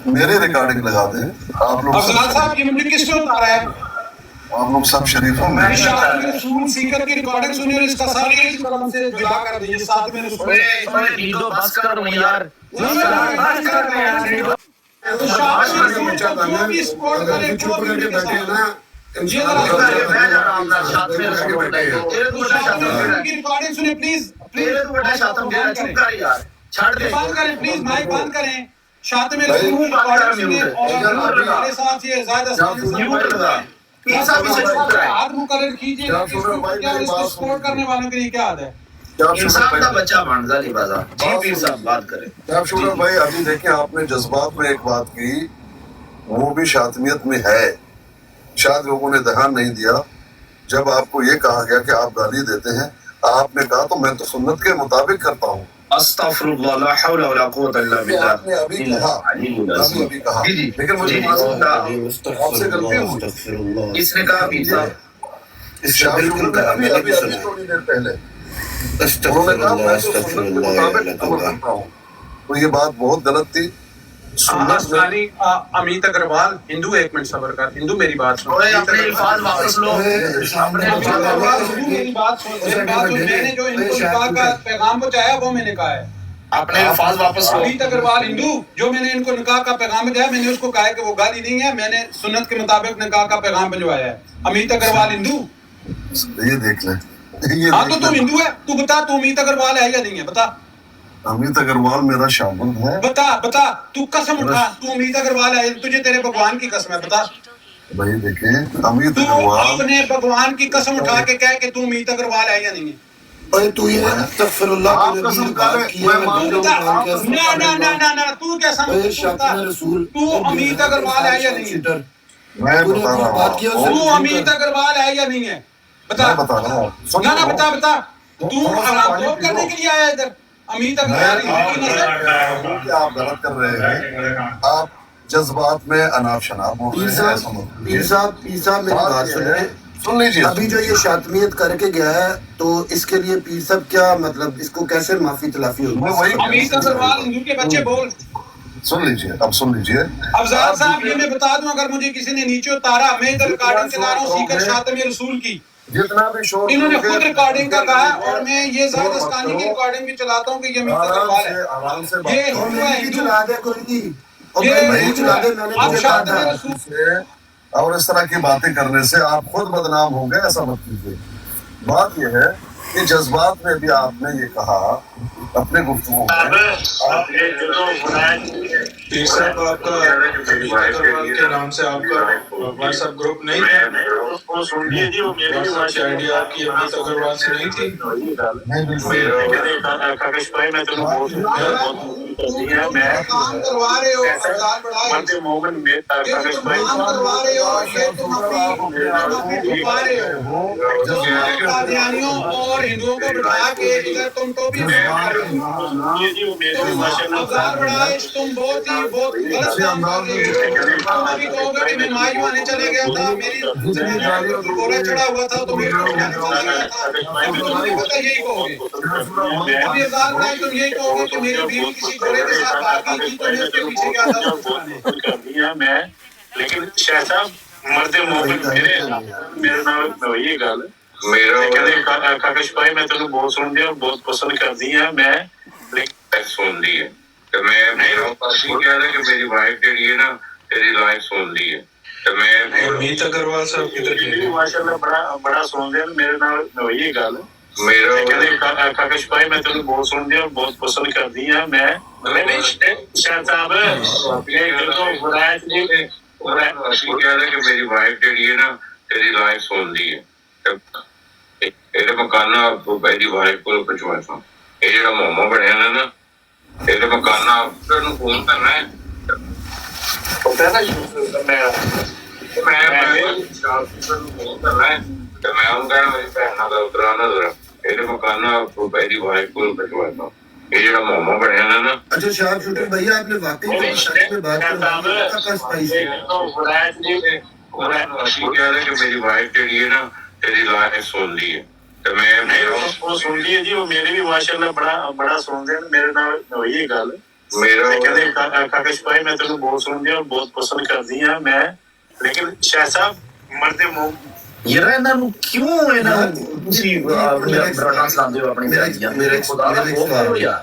میرے ریکارڈنگ لگا دیں آپ لوگ افضال صاحب یہ مجھے کس نے اتارا ہے؟ آپ لوگ سب شریفوں میں رسول سیکر کی ریکارڈنگ سنی اور اس کا سارے اس قلم سے جدا کر دیجیے ساتھ میں رسول نیدو بس کر یار ریکارڈنگ سنیں پلیز بند کریں پلیز مائک بند کریں شاطم رسول ریکارڈنگ سنیں اور میرے ساتھ یہ زائد ہاتھ مقرر کیجیے گا کہ اس کو کیا اور اس کو سپورٹ کرنے والوں کے لیے کیا عادت ہے انسان کا بچہ بنزا نہیں بازا جی پیر صاحب بات کریں جناب شکر بھائی ابھی دیکھیں آپ نے جذبات میں ایک بات کی وہ بھی شاطمیت میں ہے شاید لوگوں نے دھیان نہیں دیا جب آپ کو یہ کہا گیا کہ آپ گالی دیتے ہیں آپ نے کہا تو میں تو سنت کے مطابق کرتا ہوں استغفر اللہ لا حول ولا قوت الا باللہ آپ نے ابھی کہا لیکن مجھے معلوم تھا آپ سے غلطی ہوئی اس نے کہا پیر صاحب ابھی تھوڑی دیر پہلے انہوں نے کہا میں تو سنت کے مطابق عمل کرتا ہوں تو یہ بات بہت غلط تھی امیت اگروال ہندو ایک منٹ صبر کر ہندو میری بات سن اپنے الفاظ واپس لو میری بات سن میں نے جو ان کو نکاح کا پیغام پہنچایا وہ میں نے کہا ہے اپنے الفاظ واپس لو امیت اگروال ہندو جو میں نے ان کو نکاح کا پیغام بھیجا میں نے اس کو کہا کہ وہ گالی نہیں ہے میں نے سنت کے مطابق نکاح کا پیغام بھجوایا ہے امیت اگروال ہندو یہ دیکھ لیں ہاں تو تم ہندو ہے تو بتا تو امیت اگروال ہے یا نہیں ہے بتا امیت اگروال میرا شاگرد ہے بتا تو قسم اٹھا تو امیت اگروال ہے تجھے تیرے بھگوان کی قسم ہے بتا بھائی دیکھیں امیت تو اگروال اپنے بھگوان کی قسم اٹھا کے کہہ کہ تو امیت اگروال ہے یا نہیں ہے تو یہ استغفر اللہ آپ قسم کریں نہ تو کیا سمجھتا تو امیت اگروال ہے یا نہیں ہے میں بتا رہا ہوں تو امیت اگروال ہے یا نہیں ہے بتا میں بتا رہا ہوں نہ بتا تو حرام خوب کرنے کے لیے آیا ادھر امیت اگروال آپ غلط کر رہے ہیں آپ جذبات میں اناپ شناپ ہو رہے ہیں پیر صاحب میری بات سنیں سن لیجیے ابھی جو یہ شاطمیت کر کے گیا ہے تو اس کے لیے پیر صاحب کیا مطلب اس کو کیسے معافی تلافی ہوگی امیت اگروال ہندو کے بچے بول سن لیجیے اب سن لیجیے افضال صاحب یہ میں بتا دوں اگر مجھے کسی نے نیچے اتارا میں ادھر ریکارڈنگ چلا رہا ہوں سیکر شاطم رسول کی جتنا بھی شور انہوں نے خود ریکارڈنگ کا کہا اور میں یہ زائد اسکانی کی ریکارڈنگ بھی چلاتا ہوں کہ یہ امیت اگروال ہے آرام سے یہ ہندو ہے ہندو چلا دے کوئی نہیں اب شاطم رسول اور اس طرح کی باتیں کرنے سے آپ خود بدنام ہوں گے ایسا مت کیجیے بات یہ ہے کہ جذبات میں بھی آپ نے یہ کہا اپنے گفتگو میں پیر صاحب آپ کا امیت اگروال کے نام سے آپ کا واٹس ایپ گروپ نہیں تھا واٹس ایپ آئی ڈی آپ کی امیت اگروال سے نہیں تھی کام کروا رہے ہو افضال بڑھائے کروا رہے ہو یہ تم اپنی چھپا رہے ہو قادیانیوں اور ہندوؤں کو بٹھا کے ادھر تم تو بھی افضال بڑھائے تم بہت غلط کام کر رہے ہو تم ابھی کہو گے کہ میں مایوانے چلے گیا تھا میری گھوڑا چڑھا ہوا تھا تو میرے چلا گیا تھا اب تم نہیں پتہ یہی کہو گے ابھی افضال بڑھائے تم یہی کہو گے کہ میری بیوی کسی گھوڑے کے ساتھ بھاگی تھی تو میں اس کے پیچھے گیا تھا میں لیکن شاہ صاحب مرد مومن میرے نام وہی گل کاکش بھائی میں تینوں بہت سن دیا بہت پسند کر دی ہے میں سن دی ہے میں کہہ رہا کہ میری وائف جہی ہے نا تیری لائف سن دی ہے امیت اگروال صاحب کدھر گئے ماشاء اللہ بڑا سن دیا میرے نام وہی گل کاکش بھائی میں تینوں بہت سن دیا بہت پسند کر دی ہے میں شاہ صاحب کہہ رہا کہ میری وائف جہی ہے نا تیری لائف سن دی ہے مکانا پہلی وائف کو پہنچوا تھا یہ جڑا موما بنیا نا یہ مکانا فون کرنا ہے موما بنیا نا اچھا شاہب شوٹر بھیا آپ نے واقعی سچ میں بات کہہ رہے کہ میری وائف جہی ہے نا تیری لائف سن لی ہے میں سن لی ہے جی وہ میرے بھی ماشاء اللہ بڑا سن دے میرے نال وہی گل ਕਹਿੰਦੇ ਕਾਕਸ਼ ਭਾਈ ਮੈਂ ਤੈਨੂੰ ਬਹੁਤ ਸੁਣਦੀ ਹਾਂ ਬਹੁਤ ਪਸੰਦ ਕਰਦੀ ਹਾਂ ਮੈਂ ਲੇਕਿਨ ਸ਼ਾਹ ਸਾਹਿਬ ਮਰਦੇ ਮੂੰਹ ਯਾਰ ਇਹਨਾਂ ਨੂੰ ਕਿਉਂ ਇਹਨਾਂ ਤੁਸੀਂ ਬਰਾਡਾਂ ਲਾਉਂਦੇ ਹੋ ਆਪਣੀ ਬੇਇੱਜ਼ਤੀਆਂ ਮੇਰੇ ਖੁਦਾ ਦਾ ਖੌਫ ਕਰੋ ਯਾਰ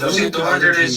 ਤੁਸੀਂ ਦੋਵਾਂ ਜਿਹੜੇ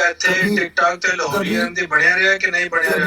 ਇੱਥੇ ਟਿਕਟੌਕ ਤੇ ਲਾਹੌਰੀਆਂ ਦੇ ਬਣਿਆ ਰਿਹਾ ਕਿ ਨਹੀਂ ਬਣਿਆ ਰਿਹਾ?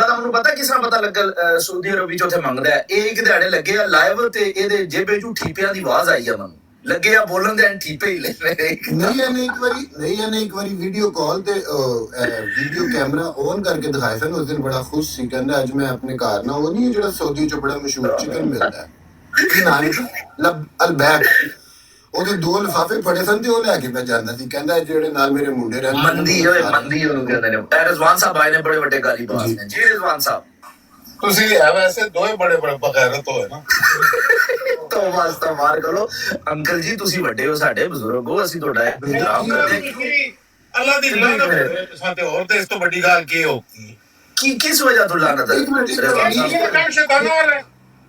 ਦਾ ਮੈਨੂੰ ਪਤਾ ਕਿਸ ਤਰ੍ਹਾਂ ਪਤਾ ਲੱਗਾ ਸਾਊਦੀ ਅਰਬ ਵਿੱਚ ਉੱਥੇ ਮੰਗਦਾ ਹੈ, ਇਹ ਇੱਕ ਦਿਹਾੜੇ ਲੱਗੇ ਆ ਲਾਈਵ ਤੇ ਇਹਦੇ ਜੇਬੇ ਚੋਂ ਠੀਪਿਆਂ ਦੀ ਆਵਾਜ਼ ਆਈ ਆ, ਮੈਨੂੰ ਲੱਗੇ ਆ ਬੋਲਣ ਦੇ ਠੀਪੇ ਹੀ ਲੈ ਨਹੀਂ ਇਹਨੇ ਇੱਕ ਵਾਰੀ ਵੀਡੀਓ ਕਾਲ ਤੇ ਵੀਡੀਓ ਕੈਮਰਾ ਔਨ ਕਰਕੇ ਦਿਖਾਇਆ ਸਨ। ਉਸ ਦਿਨ ਬੜਾ ਖੁਸ਼ ਸੀ, ਕਹਿੰਦਾ ਅੱਜ ਮੈਂ ਆਪਣੇ ਘਰ ਨਾ ਉਹ ਨਹੀਂ ਜਿਹੜਾ ਸਾਊਦੀ ਚ ਬੜਾ ਮਸ਼ਹੂਰ ਚਿਕਨ ਮਿਲਦਾ ਹੈ ਕੀ ਨਾਮ ਹੈ ਅਲਬੈਕ, ਉਹਦੇ 2 ਲਿਫਾਫੇ ਫੜੇ ਸਨ ਤੇ ਉਹ ਲੈ ਕੇ ਮੈਂ ਜਾਂਦਾ ਸੀ, ਕਹਿੰਦਾ ਜਿਹੜੇ ਨਾਲ ਮੇਰੇ ਮੁੰਡੇ ਰਹਿੰਦੇ ਮੰਦੀ ਉਹਨੂੰ ਕਹਿੰਦੇ ਨੇ। ਰਿਜ਼ਵਾਨ ਸਾਹਿਬ ਆਏ ਨੇ ਬੜੇ ਵੱਡੇ ਗਾਲੀ ਬਾਜ਼ ਨੇ। ਜੀ ਰਿਜ਼ਵਾਨ ਸਾਹਿਬ ਤੁਸੀਂ ਹੈ ਵੈਸੇ ਦੋਵੇਂ ਬੜੇ ਬਗੈਰਤ ਹੋਏ ਨਾ। ਤੋਂ ਵਾਸਤਾ ਮਾਰ ਕਰੋ ਅੰਕਲ ਜੀ, ਤੁਸੀਂ ਵੱਡੇ ਹੋ, ਸਾਡੇ ਬਜ਼ੁਰਗ ਹੋ, ਅਸੀਂ ਤੁਹਾਡਾ ਇhtਰਾਮ ਕਰਦੇ ਹਾਂ। ਅੱਲਾ ਦੀ ਲਾਨਤ ਸਾਡੇ ਹੋਰ ਤੇ ਇਸ ਤੋਂ ਵੱਡੀ ਗੱਲ ਕੀ ਹੋਊਗੀ? ਕੀ ਕਿਸ ਵਜ੍ਹਾ ਤੋਂ ਲਾਨਤ ਹੈ? ਸ਼ੈਤਾਨਾਂ ਵਾਲਾ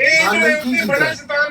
ਇਹ ਬੜਾ ਸ਼ੈਤਾਨ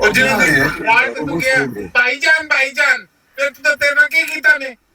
ਉਹ ਜਿਹੜੇ ਯਾਰ ਤੂੰ ਕਿਹਾ ਭਾਈਜਾਨ ਫਿਰ ਤੂੰ ਤੇਰੇ ਨਾਲ ਕੀ ਕੀਤਾ ਨੇ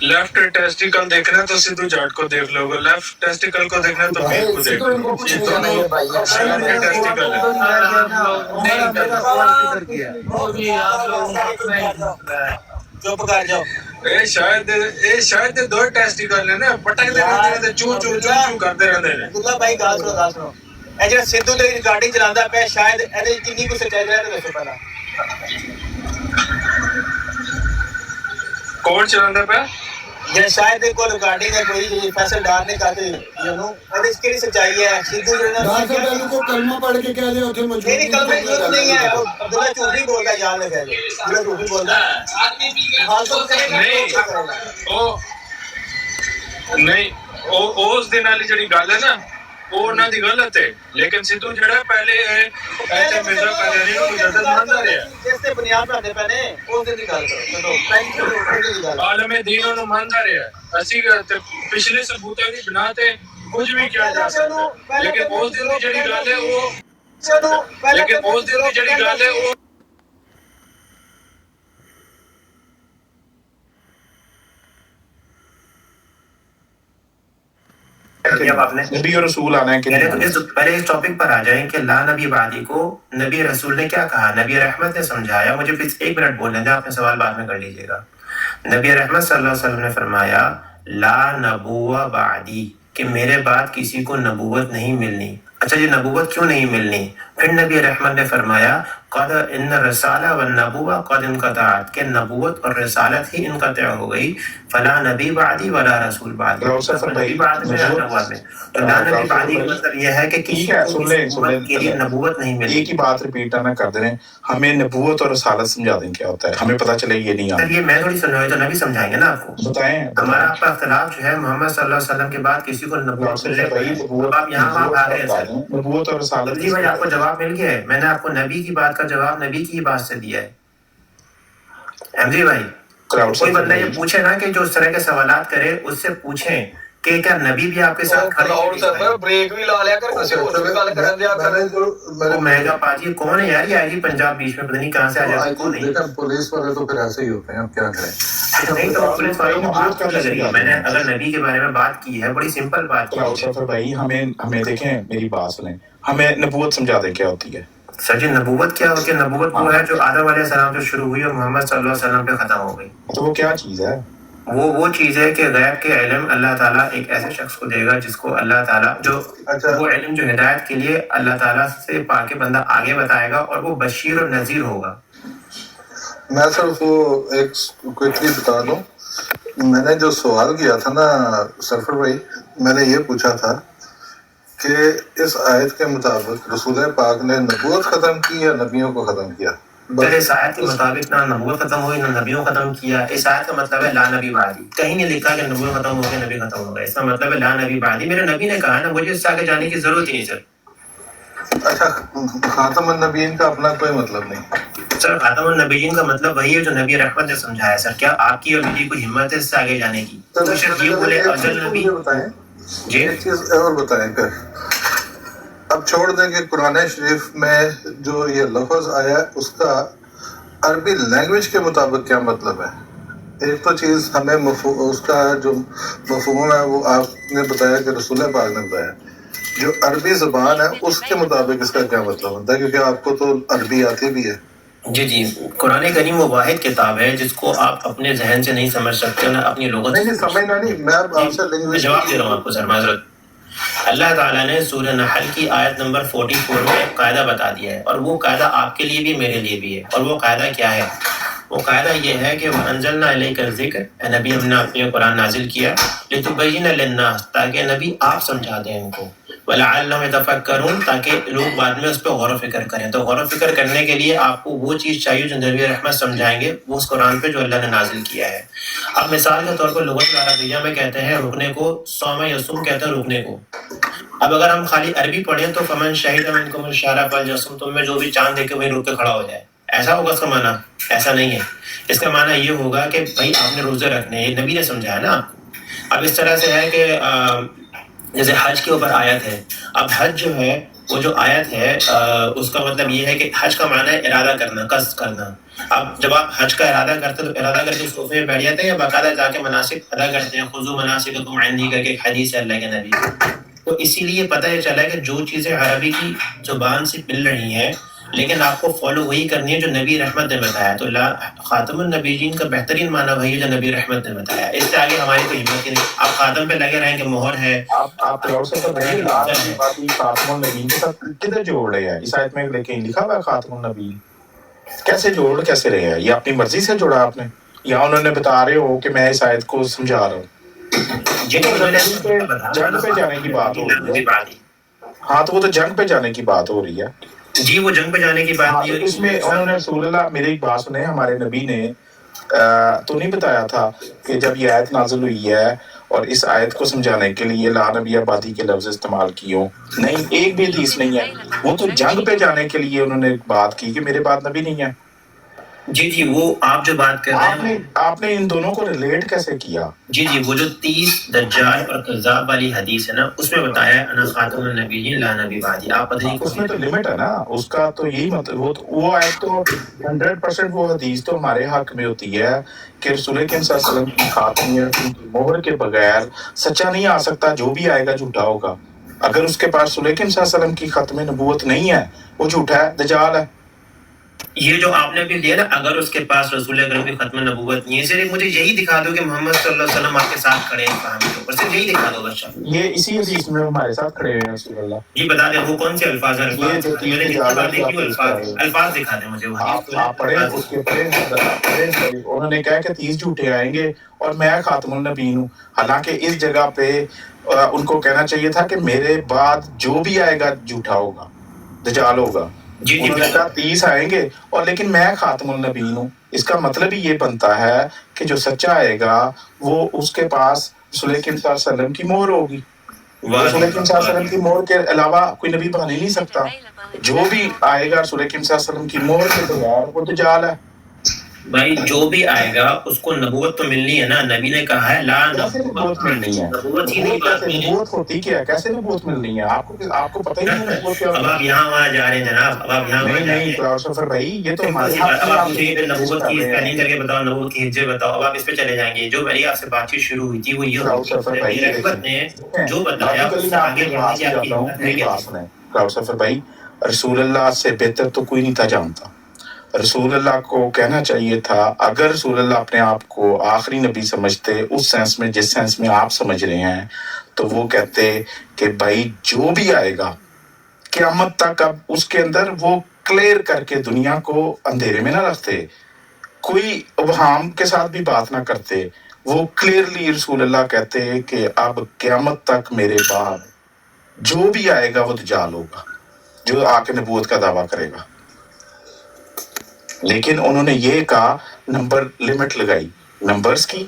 لیفٹ ٹیسٹیکل دیکھنا ہے تو سدھو جاٹ کو دیکھ لو گے، لیفٹ ٹیسٹیکل کو دیکھنا ہے تو میر کو دیکھ لو، یہ دونوں لیفٹ ٹیسٹیکل ہے۔ چپ کر جاؤ، اے شاید دو ٹیسٹیکل نے نا پٹکتے رہتے ہیں، چوں چوں چوں چوں کرتے رہتے ہیں۔ عبداللہ بھائی گل سنو، اے جڑا سدھو دی ریکارڈنگ چلاندا پیا، شاید ایدے کنی کو سچائی ہے تے دسو پہلا کون چلاندا پیا؟ جے شاید کوئی ریکارڈنگ ہے کوئی جی فیصل ڈار نے کہا کہ یونو ایدے کیڑی سچائی ہے؟ سدھو جو ڈار صاحب پہلے کو کلمہ پڑھ کے کہہ دے اوتھے موجود نہیں کلمہ ضرورت نہیں ہے، عبداللہ جھوٹ نہیں بولدا، یاد رکھے عبداللہ جھوٹ نہیں بولدا، نہیں اس دن والی جڑی گل ہے نا وہ انہاں دی غلط ہے، لیکن سدھو جڑا پہلے ایسے مرزا قادیانی نوں مجدد ماندا رہیا، جس تے بنیاد رکھدے پے نے اس دن دی گل کرو، چلو عالم دین انہوں ماندا رہیا، اسی پچھلے ثبوتاں دی بنا تے کچھ بھی کیا جا سکتا، لیکن اس دن دی جڑی گل ہے وہ اب آپ نے نبی اور رسول آنا ہے کہ پہلے اس ٹاپک پر آ جائیں کہ لا نبی بعدی کو نبی رسول نے کیا کہا، نبی رحمت نے سمجھایا۔ مجھے پلیز 1 منٹ بولنے دیں، آپ نے سوال بعد میں کر لیجیے گا۔ نبی رحمت صلی اللہ علیہ وسلم نے فرمایا لا نبوہ بعدی، کہ میرے بعد کسی کو نبوت نہیں ملنی۔ اچھا یہ نبوت کیوں نہیں ملنی؟ پھر نبی رحمت نے فرمایا قد ان رسالہ والنبوہ قد انقطعت، کہ نبوت اور رسالت ہی انقطع ہو گئی، فلا نبی بعدی ولا رسول بعدی، نبی بعد میں نبوت میں۔ تو لا نبی بعدی کا مطلب یہ ہے کہ کسی کے لیے نبوت نہیں ملتی۔ ایک ہی بات ریپیٹ نہ کر دیں، ہمیں نبوت اور رسالت سمجھا دیں کیا ہوتا ہے، ہمیں پتہ چلے یہ نہیں آتا۔ یہ میں تھوڑی سمجھاؤں تو نبی سمجھائیں گے نا آپ کو، بتائیں۔ ہمارا آپ کا اختلاف جو ہے محمد صلی اللہ علیہ وسلم کے بعد کسی کو نبوت ملے، آپ یہاں وہاں بھاگ رہے ہیں۔ نبوت اور رسالت جی بھائی آپ کو جواب مل گیا ہے، میں نے آپ کو نبی کی بات کا جواب نبی کی بات سے دیا ہے۔ احمدی بھائی کوئی بندہ یہ پوچھے نا کہ جو اس طرح کے سوالات کرے اس سے پوچھیں کہ کیا نبی بھی آپ کے ساتھ کھڑے ہیں؟ بریک بھی لا لیا کر کسی اور سے گل کرن دیا کر۔ مہنگا پاجی کون ہے یار، یہ آئی جی پنجاب بیچ میں پتہ نہیں کہاں سے آ جاتا، کون ہے؟ پولیس والے تو پھر ایسے ہی ہوتے ہیں، اب کیا کریں۔ نہیں تو پولیس والوں کو بات کب لگ رہی ہے؟ میں نے اگر نبی کے بارے میں بات کی ہے، بڑی سمپل بات کی ہے بھائی، ہمیں دیکھیں میری بات سنیں، ہمیں نبوت سمجھا دیں کیا ہوتی ہے۔ سر جی نبوت کیا ہوتی ہے؟ نبوت وہ ہے جو آدم علیہ السلام سے شروع ہوئی اور محمد صلی اللہ علیہ وسلم پہ ختم ہو گئی۔ تو وہ کیا چیز ہے؟ وہ چیز ہے کہ غیب کے علم اللہ تعالیٰ ایک ایسے شخص کو دے گا جس کو اللہ تعالیٰ جو وہ علم جو ہدایت کے لیے اللہ تعالیٰ سے پا کے بندہ آگے بتائے گا، اور وہ بشیر اور نذیر ہوگا۔ میں صرف وہ ایک کوئکلی بتا دوں، میں نے جو سوال کیا تھا نا سرفر بھائی، میں نے یہ پوچھا تھا کہ اس آیت کے مطابق رسول پاک نے نبوت ختم کی یا نبیوں کو ختم کیا؟ اس آیت کے مطابق نہ نبوت ختم ہوئی نہ نبیوں ختم کیا۔ اس آیت کا مطلب ہے لا نبی بعدی، کہیں نہیں لکھا کہ نبوت ختم ہو گیا نبی ختم ہو گیا، اس کا مطلب ہے لا نبی بعدی۔ میرے نبی نے کہا نا، مجھے اس سے آگے جانے کی ضرورت ہی نہیں سر۔ اچھا خاتم النبیین کا اپنا کوئی مطلب نہیں؟ سر خاتم النبیین کا مطلب وہی ہے جو نبی رحمت نے سمجھایا۔ سر کیا آپ کی اور میری کوئی ہمت ہے اس سے آگے جانے کی؟ یہ بولے افضل نبی جی ایک چیز اور بتائیں کہ اب چھوڑ دیں کہ قرآن شریف میں جو یہ لفظ آیا اس کا عربی لینگویج کے مطابق کیا مطلب ہے؟ ایک تو چیز ہمیں اس کا جو مفہوم ہے وہ آپ نے بتایا کہ رسول پاک نے بتایا، جو عربی زبان ہے اس کے مطابق اس کا کیا مطلب ہوتا ہے، کیونکہ آپ کو تو عربی آتی بھی ہے۔ جی قرآن کریم وہ واحد کتاب ہے جس کو آپ اپنے ذہن سے نہیں سمجھ سکتے، نہ اپنی لغت نہیں سمجھنا نہیں، میں آپ سے لینگویج جواب دے رہا ہوں آپ کو سر، معذرت۔ اللہ تعالیٰ نے سورہ نحل کی آیت نمبر 44 میں ایک قاعدہ بتا دیا ہے، اور وہ قاعدہ آپ کے لیے بھی میرے لیے بھی ہے۔ اور وہ قاعدہ کیا ہے؟ وہ قاعدہ یہ ہے کہ وَأَنزَلْنَا إِلَيْكَ الذِّكْرَ، اے نبی ہم نے اپنے قرآن نازل کیا لِتُبَيِّنَ لِلنَّاسِ، تاکہ نبی آپ سمجھا دیں ان کو، وَلَعَلَّهُمْ يَتَفَكَّرُونَ، تاکہ لوگ بعد میں اس پہ غور و فکر کریں۔ تو غور و فکر کرنے کے لیے آپ کو وہ چیز چاہیے جو نبی رحمت سمجھائیں گے، وہ اس قرآن پہ جو اللہ نے نازل کیا ہے۔ اب مثال کے طور پر لغت عربیہ میں کہتے ہیں رکنے کو صوم یصوم کہتے ہیں رکنے کو۔ اب اگر ہم خالی عربی پڑھیں تو فمن شہید منکم الشہر فلیصم، تم میں جو بھی چاند دیکھے وہیں رک کے کھڑا ہو جائے، ایسا ہوگا اس کا معنی؟ ایسا نہیں ہے۔ اس کا معنی یہ ہوگا کہ بھائی آپ نے روزے رکھنے، یہ نبی نے سمجھایا نا آپ کو۔ اب اس طرح سے ہے کہ جیسے حج کے اوپر آیت ہے، اب حج جو ہے وہ جو آیت ہے اس کا مطلب یہ ہے کہ حج کا معنی ہے ارادہ کرنا، قصد کرنا. اب جب آپ حج کا ارادہ کرتے ہیں تو ارادہ کر کے صوفے میں بیٹھ جاتے ہیں یا باقاعدہ جا کے مناسک ادا کرتے ہیں؟ خذوا مناسککم عندی کر کے ایک حدیث ہے اللہ کے نبی کی. تو اسی لیے پتہ یہ چلا کہ جو چیزیں عربی کی زبان سے مل رہی ہیں لیکن آپ کو فالو وہی کرنی ہے جو نبی رحمت نے بتایا. تو خاتم النبیین کا بہترین معنی وہی ہے جو نبی رحمت نے بتایا. اس سے آگے ہماری کوئی ہمت نہیں. آپ خاتم پہ لگے رہیں کہ مہر ہے. آپ خاتم النبیین کے ساتھ کدھر جوڑ رہے ہیں؟ اس آیت میں لیکن لکھا ہوا ہے خاتم النبیین، کیسے جوڑ کیسے رہے ہیں؟ یہ اپنی مرضی سے جوڑا آپ نے یا انہوں نے بتا رہے ہو کہ میں اس آیت کو سمجھا رہا ہوں؟ جنگ پہ جانے کی بات ہو رہی ہے. ہاں تو وہ تو جنگ پہ جانے کی بات ہو رہی ہے. جی وہ جنگ پہ جانے کی بات نہیں. اس میں انہوں نے رسول اللہ، میری ایک بات سنیں، ہمارے نبی نے تو نہیں بتایا تھا کہ جب یہ آیت نازل ہوئی ہے اور اس آیت کو سمجھانے کے لیے لا نبی آبادی کے لفظ استعمال کیے ہوں؟ نہیں، ایک بھی حدیث نہیں ہے. وہ تو جنگ پہ جانے کے لیے انہوں نے بات کی کہ میرے بعد نبی نہیں ہے. جی جی وہ آپ جو بات کر رہے ہیں آپ نے ان دونوں کو ریلیٹ کیسے کیا؟ جی جی وہ جو 30 دجال اور کذاب والی حدیث ہے نا اس میں بتایا انا خاتم النبیین لا نبی بعدی. آپ پتہ نہیں اس میں تو لمٹ ہے نا اس کا، تو یہی مطلب وہ آیت تو 100% وہ حدیث تو ہمارے حق میں ہوتی ہے کہ رسول اکرم صلی اللہ علیہ وسلم کی خاتمیت کی مہر کے بغیر سچا نہیں آ سکتا. جو بھی آئے گا جھوٹا ہوگا. اگر اس کے پاس رسول اکرم صلی اللہ علیہ وسلم کی ختم نبوت نہیں ہے وہ جھوٹا ہے، دجال ہے. یہ جو آپ نے بھی دیا نا اگر اس کے پاس رسول اکرم کی ختم نبوت نہیں ہے، صرف مجھے یہی دکھا دو کہ محمد صلی اللہ علیہ وسلم آپ کے ساتھ کھڑے ہیں کہاں کے اوپر، صرف یہی دکھا دو بس. یہ اسی حدیث میں ہمارے ساتھ کھڑے ہوئے ہیں رسول اللہ. جی بتا دیں وہ کون سے الفاظ ہیں؟ الفاظ دکھا دیں مجھے. آپ پڑھیں اس کے انہوں نے کہا کہ 30 جھوٹے آئیں گے اور میں خاتم النبیین ہوں. حالانکہ اس جگہ پہ ان کو کہنا چاہیے تھا کہ میرے بعد جو بھی آئے گا جھوٹا ہوگا، دجال ہوگا. انہوں نے کہا 30 آئیں گے اور لیکن میں خاتم النبیین ہوں. اس کا مطلب ہی یہ بنتا ہے کہ جو سچا آئے گا وہ اس کے پاس رسول اکرم صلی اللہ علیہ وسلم کی مہر ہوگی. رسول اکرم صلی اللہ علیہ وسلم کی مہر کے علاوہ کوئی نبی بن ہی نہیں سکتا. جو بھی آئے گا رسول اکرم صلی اللہ علیہ وسلم کی مہر کے بغیر وہ دجال ہے. بھائی جو بھی آئے گا اس کو نبوت تو ملنی ہے نا. نبی نے کہا ہے لا نبوت ملنی ہے. نبوت ہوتی کیا ہے؟ کیسے نبوت ملنی ہے؟ آپ کو پتہ ہی نہیں ہے نبوت کیا ہوتی ہے. اب آپ یہاں وہاں جا رہے ہیں جناب. اب آپ یہاں نہیں سفر بھائی یہ تو ہمارے نبوت کی اسپیلنگ کر کے بتاؤ، نبوت کی ہجے بتاؤ. اب آپ اس پہ چلے جائیں گے. جو میری آپ سے بات چیت شروع ہوئی تھی وہ یہ نے جو بتایا سفر بھائی، رسول اللہ سے بہتر تو کوئی نہیں تھا جانتا. رسول اللہ کو کہنا چاہیے تھا اگر رسول اللہ اپنے آپ کو آخری نبی سمجھتے اس سینس میں جس سینس میں آپ سمجھ رہے ہیں تو وہ کہتے کہ بھائی جو بھی آئے گا قیامت تک اب اس کے اندر وہ کلیئر کر کے دنیا کو اندھیرے میں نہ رکھتے، کوئی ابہام کے ساتھ بھی بات نہ کرتے. وہ کلیئرلی رسول اللہ کہتے کہ اب قیامت تک میرے بعد جو بھی آئے گا وہ دجال ہوگا جو آ کے نبوت کا دعویٰ کرے گا. لیکن انہوں نے یہ کہا نمبر لمٹ لگائی نمبرز کی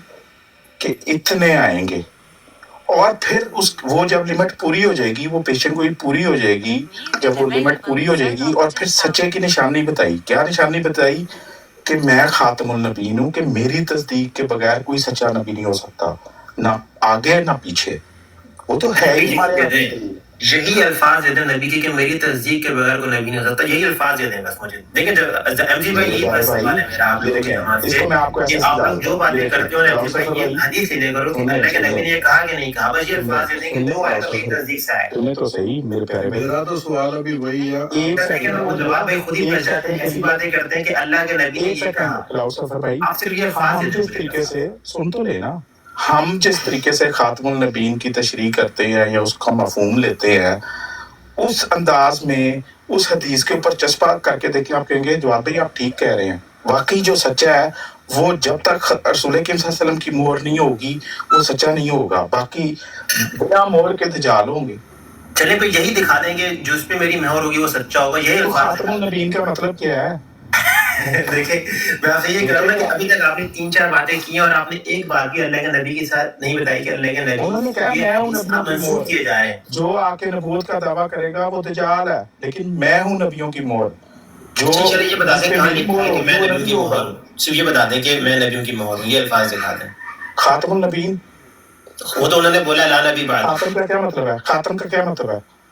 کہ اتنے آئیں گے اور پھر وہ جب لمٹ پوری ہو جائے گی، وہ پیشن گوئی پوری ہو جائے گی، جب وہ لمٹ پوری ہو جائے گی اور پھر سچے کی نشانی بتائی. کیا نشانی بتائی؟ کہ میں خاتم النبیین ہوں، کہ میری تصدیق کے بغیر کوئی سچا نبی نہیں ہو سکتا، نہ آگے نہ پیچھے. وہ تو ہے ہی ہمارے. یہی الفاظ دے دیں نبی کی کہ میری تصدیق کے بغیر کوئی نبی نہیں ہو سکتا. یہی الفاظ دے دیں بس مجھے. دیکھیں ایم جی بھائی یہی بس سوال ہے میرا آپ لوگوں کے جماعت سے کہ آپ لوگ جو باتیں کرتے ہو ایم جی بھائی یہ حدیث لے کرو کہ اللہ کے نبی نے یہ کہا کہ نہیں کہا. بس یہ الفاظ دے دیں کہ جو آئے تو میری تصدیق سے آئے. تمہیں تو صحیح میرے پیارے بھائی. میرا تو سوال ابھی وہی ہے. لیکن وہ جواب بھائی خود ہی پڑ جاتے ہیں، ایسی باتیں کرتے ہیں کہ اللہ کے نبی نے یہ کہا. آپ صرف یہ الفاظ دے جس طریقے سے سن تو لینا. ہم جس طریقے سے خاتم النبیین کی تشریح کرتے ہیں یا اس کا مفہوم لیتے ہیں اس انداز میں اس حدیث کے اوپر چسپا کر کے دیکھیں، آپ کہیں گے جواب بھائی آپ ٹھیک کہہ رہے ہیں. واقعی جو سچا ہے وہ جب تک رسول اکرم صلی اللہ علیہ وسلم کی مہر نہیں ہوگی وہ سچا نہیں ہوگا. باقی بنا مہر کے دجال ہوں گے. چلے بھائی یہی دکھا دیں گے جو اس پہ میری مہر ہوگی وہ سچا ہوگا. یہی خاتم النبیین کا مطلب کیا ہے؟ دیکھیں میں آپ سے یہ کہہ رہا ہوں کہ ابھی تک آپ نے 3-4 باتیں کی ہیں اور آپ نے ایک بات بھی اللہ کے نبی کے ساتھ نہیں بتائی کہ اللہ کے نبی منسوخ کیے جا رہے ہیں. جو آ کے نبوت کا دعویٰ کرے گا وہ دجال ہے، لیکن میں ہوں نبیوں کی مہر. جو چلے یہ بتا دیں کہاں لکھا ہے کہ میں نبیوں کی مہر ہوں. صرف یہ بتا دیں کہ میں نبیوں کی مہر ہوں. یہ الفاظ دکھا دیں. خاتم النبیین وہ تو انہوں نے بولا لا نبی بعد. خاتم کا کیا مطلب ہے؟ خاتم کا کیا مطلب ہے؟